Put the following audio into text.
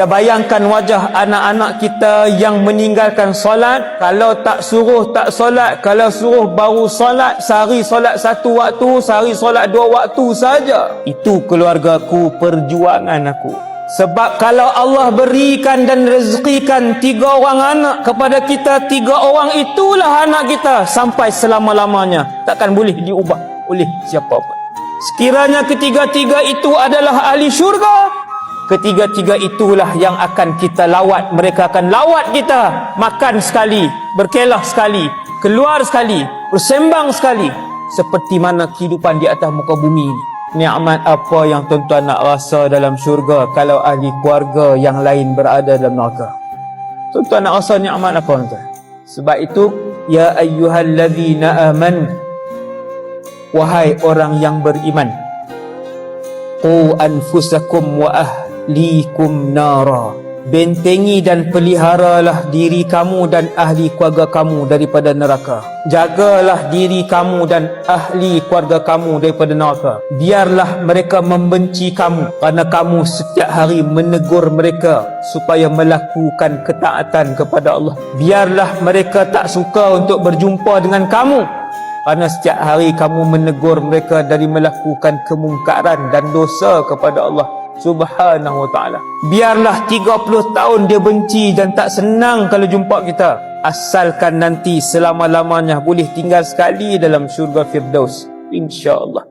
Kita bayangkan wajah anak-anak kita yang meninggalkan solat. Kalau tak suruh tak solat, kalau suruh baru solat, sehari solat 1 waktu, sehari solat 2 waktu saja. Itu keluargaku, perjuangan aku. Sebab kalau Allah berikan dan rezekikan 3 orang anak kepada kita, 3 orang itulah anak kita sampai selama-lamanya. Takkan boleh diubah oleh siapa pun. Sekiranya ketiga-tiga itu adalah ahli syurga, ketiga-tiga itulah yang akan kita lawat. Mereka akan lawat kita, makan sekali, berkelah sekali, keluar sekali, bersembang sekali, seperti mana kehidupan di atas muka bumi ini. Nikmat apa yang tuan-tuan nak rasa dalam syurga kalau ahli keluarga yang lain berada dalam neraka? Tuan-tuan nak rasa nikmat apa tuan? Sebab itu, ya ayyuhallazina amanu, wahai orang yang beriman, qu anfusakum wa ahlikum nara, bentengi dan peliharalah diri kamu dan ahli keluarga kamu daripada neraka. Jagalah diri kamu dan ahli keluarga kamu daripada neraka. Biarlah mereka membenci kamu kerana kamu setiap hari menegur mereka supaya melakukan ketaatan kepada Allah. Biarlah mereka tak suka untuk berjumpa dengan kamu kerana setiap hari kamu menegur mereka dari melakukan kemungkaran dan dosa kepada Allah Subhanahu wa ta'ala. Biarlah 30 tahun dia benci dan tak senang kalau jumpa kita, asalkan nanti selama-lamanya boleh tinggal sekali dalam syurga Firdaus, insya-Allah.